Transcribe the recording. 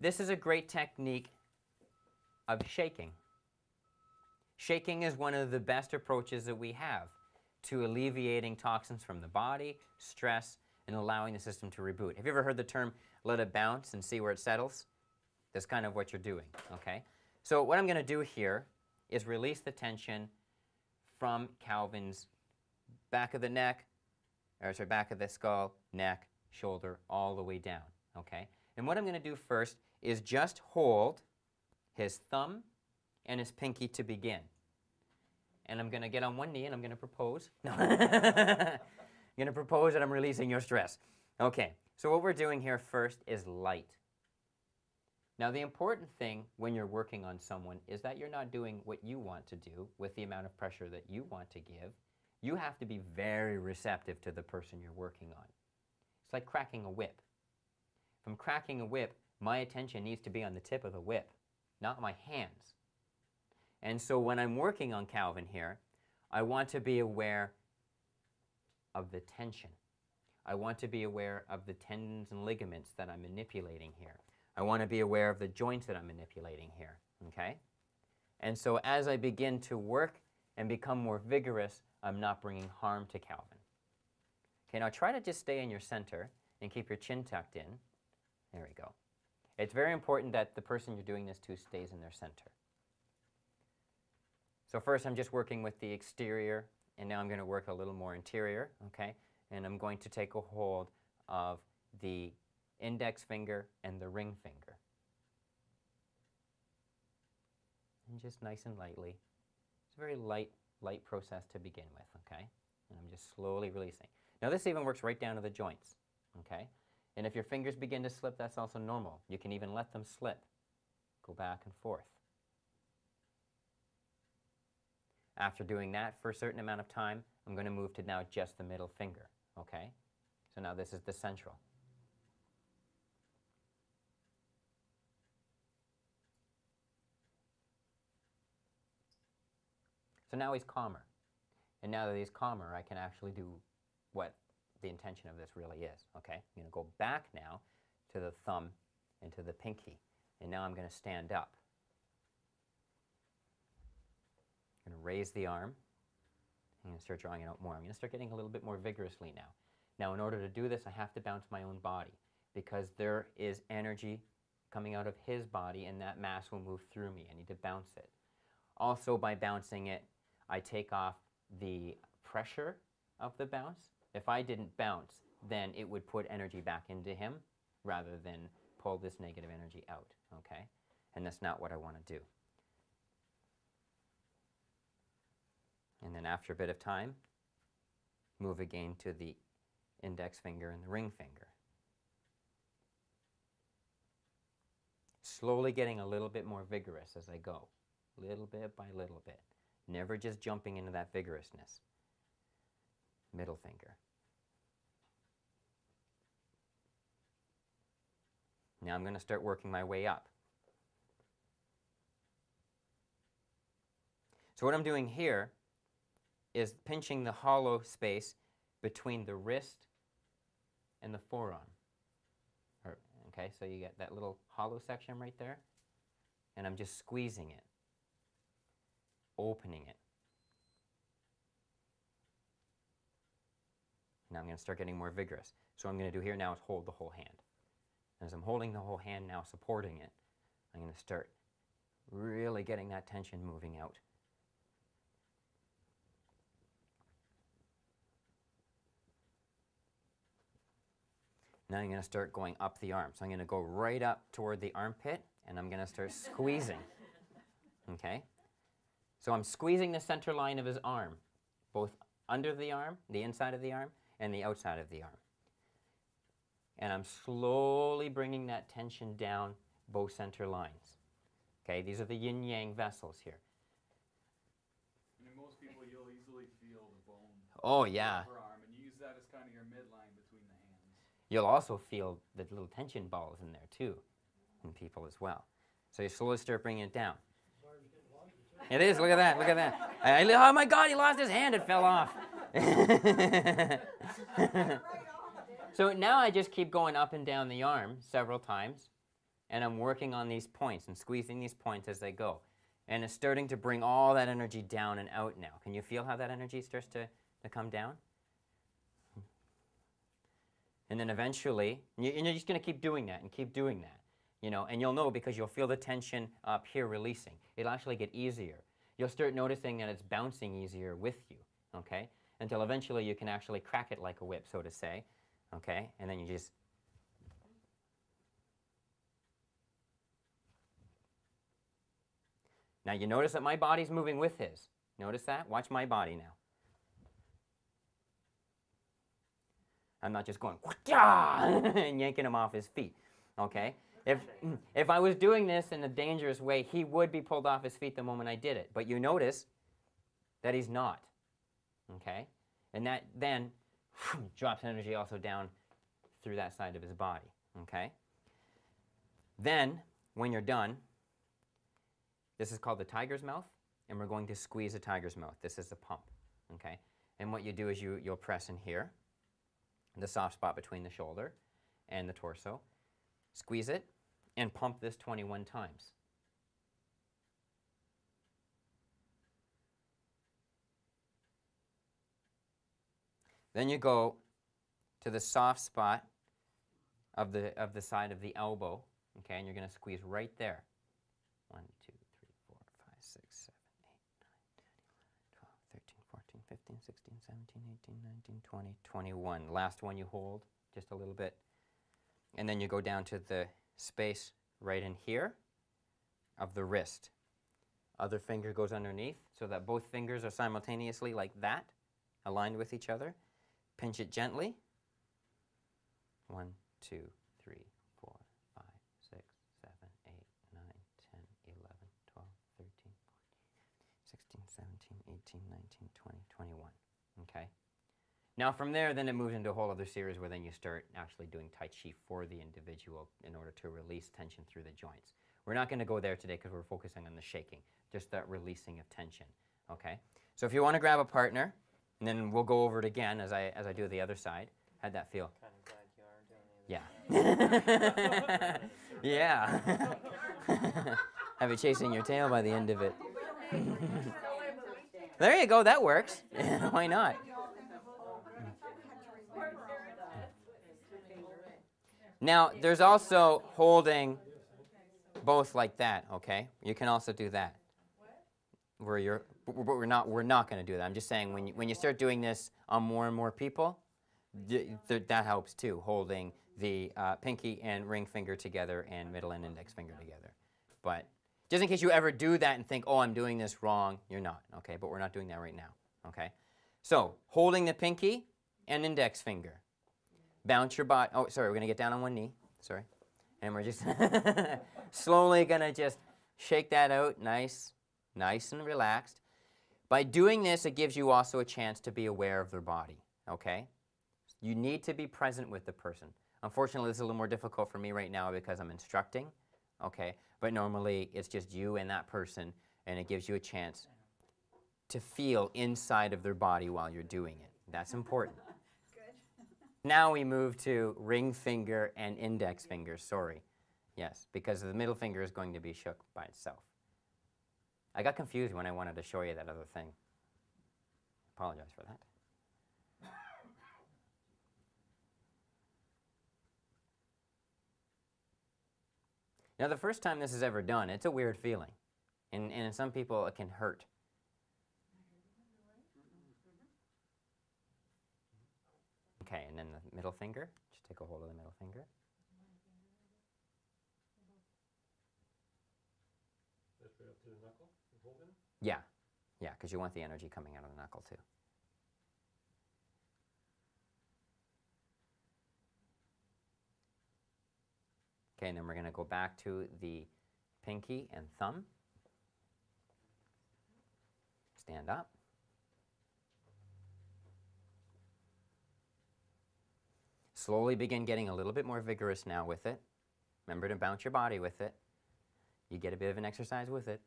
This is a great technique of shaking. Shaking is one of the best approaches that we have to alleviating toxins from the body, stress, and allowing the system to reboot. Have you ever heard the term, let it bounce and see where it settles? That's kind of what you're doing, okay? So what I'm going to do here is release the tension from Calvin's back of the neck, or sorry, back of the skull, neck, shoulder, all the way down, okay? And what I'm going to do first is just hold his thumb and his pinky to begin. And I'm going to get on one knee and I'm going to propose. No. I'm going to propose that I'm releasing your stress. Okay, so what we're doing here first is light. Now the important thing when you're working on someone is that you're not doing what you want to do with the amount of pressure that you want to give. You have to be very receptive to the person you're working on. It's like cracking a whip. If I'm cracking a whip, my attention needs to be on the tip of the whip, not my hands. And so when I'm working on Calvin here, I want to be aware of the tension. I want to be aware of the tendons and ligaments that I'm manipulating here. I want to be aware of the joints that I'm manipulating here, okay? And so as I begin to work and become more vigorous, I'm not bringing harm to Calvin. Okay, now try to just stay in your center and keep your chin tucked in. There we go. It's very important that the person you're doing this to stays in their center. So first I'm just working with the exterior, and now I'm going to work a little more interior, okay? And I'm going to take a hold of the index finger and the ring finger. And just nice and lightly. It's a very light process to begin with, okay? And I'm just slowly releasing. Now this even works right down to the joints, okay? And if your fingers begin to slip, that's also normal. You can even let them slip. Go back and forth. After doing that for a certain amount of time, I'm going to move to now just the middle finger, okay? So now this is the central. So now he's calmer. And now that he's calmer, I can actually do what the intention of this really is, okay? I'm going to go back now to the thumb and to the pinky. And now I'm going to stand up. I'm going to raise the arm. I'm going to start drawing it out more. I'm going to start getting a little bit more vigorously now. Now, in order to do this, I have to bounce my own body because there is energy coming out of his body, and that mass will move through me. I need to bounce it. Also, by bouncing it, I take off the pressure of the bounce. If I didn't bounce, then it would put energy back into him rather than pull this negative energy out, okay? And that's not what I want to do. And then after a bit of time, move again to the index finger and the ring finger. Slowly getting a little bit more vigorous as I go, little bit by little bit. Never just jumping into that vigorousness. Middle finger. Now I'm going to start working my way up. So what I'm doing here is pinching the hollow space between the wrist and the forearm. Okay, so you get that little hollow section right there, and I'm just squeezing it, opening it. Now I'm going to start getting more vigorous. So what I'm going to do here now is hold the whole hand. As I'm holding the whole hand now, supporting it, I'm going to start really getting that tension moving out. Now I'm going to start going up the arm. So I'm going to go right up toward the armpit, and I'm going to start squeezing. Okay? So I'm squeezing the center line of his arm, both under the arm, the inside of the arm, and the outside of the arm. And I'm slowly bringing that tension down both center lines. Okay? These are the yin-yang vessels here. And in most people, you'll easily feel the bone. Oh, yeah. Upper arm, and you use that as kind of your midline between the hands. You'll also feel the little tension balls in there, too, in people as well. So you slowly start bringing it down. It is, look at that, look at that. Oh my God, he lost his hand, it fell off. So now I just keep going up and down the arm several times. and I'm working on these points and squeezing these points as I go. And it's starting to bring all that energy down and out now. Can you feel how that energy starts to come down? And then eventually, you're just going to keep doing that and keep doing that. You know, and you'll know because you'll feel the tension up here releasing. It'll actually get easier. You'll start noticing that it's bouncing easier with you, okay? Until eventually you can actually crack it like a whip, so to say, okay? And then you just... Now you notice that my body's moving with his. Notice that? Watch my body now. I'm not just going and yanking him off his feet, okay? If I was doing this in a dangerous way, he would be pulled off his feet the moment I did it. But you notice that he's not, okay? And that then drops energy also down through that side of his body, okay? Then, when you're done, this is called the tiger's mouth, and we're going to squeeze the tiger's mouth. This is the pump, okay? And what you do is you'll press in here, the soft spot between the shoulder and the torso, squeeze it, and pump this 21 times. Then you go to the soft spot of the side of the elbow, okay, and you're going to squeeze right there. 1, 2, 3, 4, 5, 6, 7, 8, 9, 10, 11, 12, 13, 14, 15, 16, 17, 18, 19, 20, 21. Last one you hold just a little bit. And then you go down to the space right in here of the wrist. Other finger goes underneath so that both fingers are simultaneously like that, aligned with each other. Pinch it gently. 1, 2, 3, 4, 5, 6, 7, 8, 9, 10, 11, 12, 13, 14, 16, 17, 18, 19, 20, 21. Okay? Now from there, then it moves into a whole other series where then you start actually doing Tai Chi for the individual in order to release tension through the joints. We're not going to go there today because we're focusing on the shaking, just that releasing of tension. Okay? So if you want to grab a partner, and then we'll go over it again as I do the other side. How'd that feel? Kind of glad you are doing Yeah. Yeah. Have it chasing your tail by the end of it. There you go, that works. Why not? Now, there's also holding both like that, okay? You can also do that. Where you're, but we're not going to do that. I'm just saying when you start doing this on more and more people, that helps too, holding the pinky and ring finger together and middle and index finger together. But just in case you ever do that and think, oh, I'm doing this wrong, you're not, okay? But we're not doing that right now, okay? So, holding the pinky and index finger. Bounce your body. Oh, sorry, we're going to get down on one knee. Sorry. And we're just slowly going to just shake that out nice and relaxed. By doing this, it gives you also a chance to be aware of their body, okay? You need to be present with the person. Unfortunately, this is a little more difficult for me right now because I'm instructing, okay? But normally, it's just you and that person, and it gives you a chance to feel inside of their body while you're doing it. That's important. Now we move to ring finger and index finger, sorry. Yes, because the middle finger is going to be shook by itself. I got confused when I wanted to show you that other thing. Apologize for that. Now, the first time this is ever done, it's a weird feeling. And in some people, it can hurt. Okay, and then the middle finger. Just take a hold of the middle finger. That's right up to the knuckle? Holding it? Yeah, because you want the energy coming out of the knuckle too. Okay, and then we're going to go back to the pinky and thumb. Stand up. Slowly begin getting a little bit more vigorous now with it. Remember to bounce your body with it. You get a bit of an exercise with it.